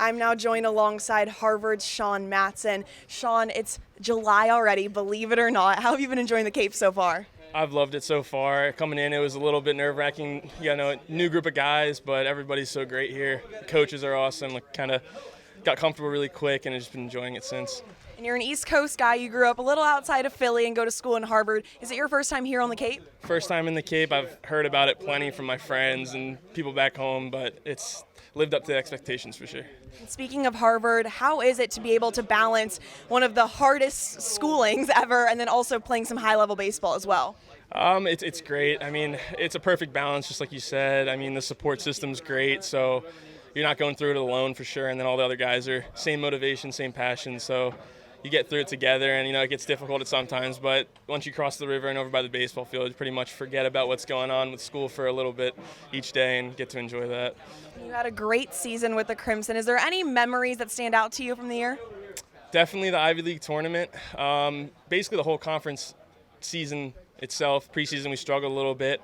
I'm now joined alongside Harvard's Sean Matson. Sean, it's July already, believe it or not. How have you been enjoying the Cape so far? I've loved it so far. Coming in, it was a little bit nerve-wracking. New group of guys, but everybody's so great here. The coaches are awesome. Kind of got comfortable really quick, and I've just been enjoying it since. And you're an East Coast guy. You grew up a little outside of Philly and go to school in Harvard. Is it your first time here on the Cape? First time in the Cape. I've heard about it plenty from my friends and people back home, but it's lived up to the expectations for sure. And speaking of Harvard, how is it to be able to balance one of the hardest schoolings ever and then also playing some high-level baseball as well? It's great. I mean, it's a perfect balance, just like you said. I mean, the support system's great, so you're not going through it alone for sure, and then all the other guys are same motivation, same passion, so you get through it together, and it gets difficult at sometimes, but once you cross the river and over by the baseball field, you pretty much forget about what's going on with school for a little bit each day and get to enjoy that. You had a great season with the Crimson. Is there any memories that stand out to you from the year? Definitely the Ivy League tournament. Basically the whole conference season itself. Preseason we struggled a little bit.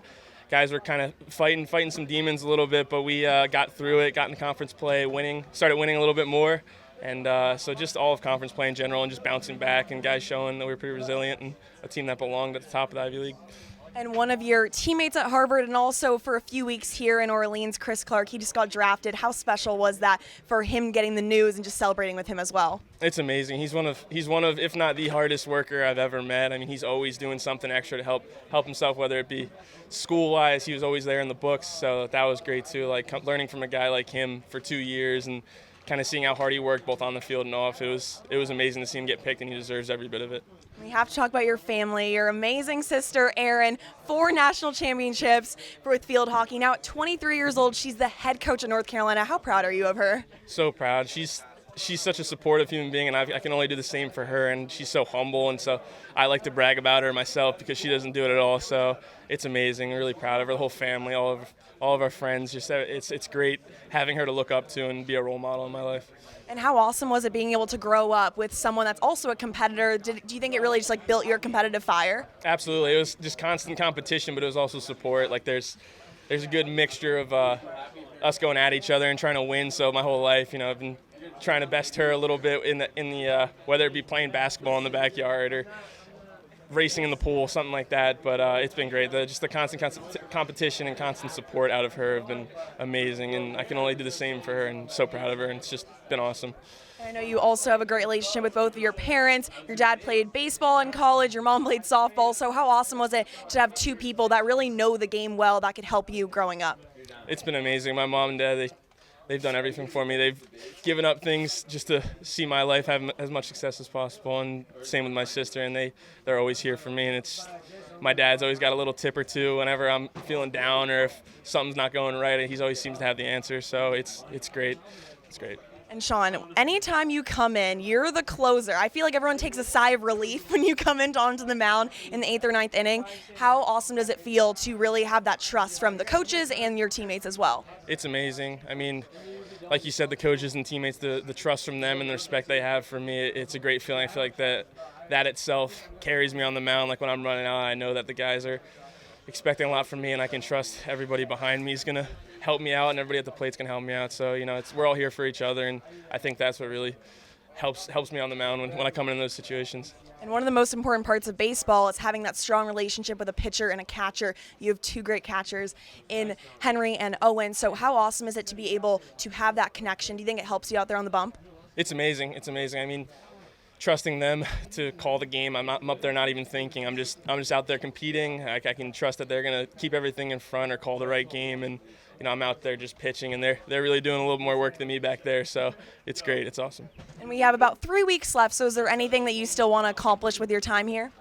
Guys were kind of fighting some demons a little bit, but we got through it, got in conference play, started winning a little bit more. And so just all of conference play in general and just bouncing back and guys showing that we were pretty resilient and a team that belonged at the top of the Ivy League. And one of your teammates at Harvard and also for a few weeks here in Orleans, Chris Clark, he just got drafted. How special was that for him getting the news and just celebrating with him as well? It's amazing. He's one of, if not the hardest worker I've ever met. I mean, he's always doing something extra to help himself, whether it be school-wise. He was always there in the books, so that was great too. Like learning from a guy like him for 2 years and kind of seeing how hard he worked both on the field and off. It was amazing to see him get picked, and he deserves every bit of it. We have to talk about your family, your amazing sister, Erin, 4 national championships with field hockey. Now at 23 years old, she's the head coach of North Carolina. How proud are you of her? So proud. She's such a supportive human being, and I can only do the same for her, and she's so humble, and so I like to brag about her myself because she doesn't do it at all, so it's amazing. I'm really proud of her, the whole family, all of our friends. Just it's great having her to look up to and be a role model in my life. And how awesome was it being able to grow up with someone that's also a competitor? Do you think it really just built your competitive fire? Absolutely. It was just constant competition, but it was also support. There's a good mixture of us going at each other and trying to win. So my whole life, I've been trying to best her a little bit in the whether it be playing basketball in the backyard or racing in the pool, something like that. But it's been great. Just the constant competition and constant support out of her have been amazing, and I can only do the same for her, and so proud of her, and it's just been awesome. I know you also have a great relationship with both of your parents. Your dad played baseball in college, your mom played softball, so how awesome was it to have 2 people that really know the game well that could help you growing up? It's been amazing. My mom and dad, they've done everything for me. They've given up things just to see my life have as much success as possible, and same with my sister, and they're always here for me. And my dad's always got a little tip or two whenever I'm feeling down or if something's not going right. He always seems to have the answer, so it's great. It's great. And Sean, anytime you come in, you're the closer. I feel like everyone takes a sigh of relief when you come onto the mound in the 8th or 9th inning. How awesome does it feel to really have that trust from the coaches and your teammates as well? It's amazing. I mean, like you said, the coaches and teammates, the trust from them and the respect they have for me, it's a great feeling. I feel like that itself carries me on the mound. Like when I'm running out, I know that the guys are expecting a lot from me, and I can trust everybody behind me is going to help me out, and everybody at the plate's going to help me out. So, we're all here for each other, and I think that's what really helps me on the mound when I come in those situations. And one of the most important parts of baseball is having that strong relationship with a pitcher and a catcher. You have 2 great catchers in Henry and Owen. So how awesome is it to be able to have that connection? Do you think it helps you out there on the bump? It's amazing. It's amazing. I mean, trusting them to call the game. I'm up there not even thinking. I'm just out there competing. I can trust that they're going to keep everything in front or call the right game, and I'm out there just pitching, and they're really doing a little more work than me back there, so it's great. It's awesome. And we have about 3 weeks left, so is there anything that you still want to accomplish with your time here?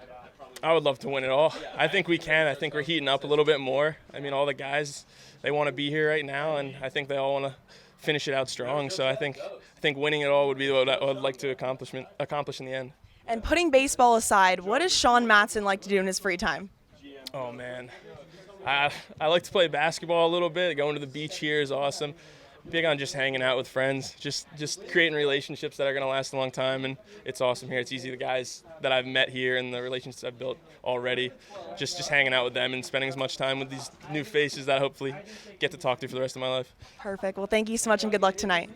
I would love to win it all. I think we can. I think we're heating up a little bit more. I mean, all the guys, they want to be here right now, and I think they all want to finish it out strong. So I think winning it all would be what I would like to accomplish in the end. And putting baseball aside, what does Sean Matson like to do in his free time? Oh, man. I like to play basketball a little bit. Going to the beach here is awesome. Big on just hanging out with friends, just creating relationships that are going to last a long time, and it's awesome here. It's easy. The guys that I've met here and the relationships I've built already, just hanging out with them and spending as much time with these new faces that I hopefully get to talk to for the rest of my life. Perfect. Well, thank you so much, and good luck tonight.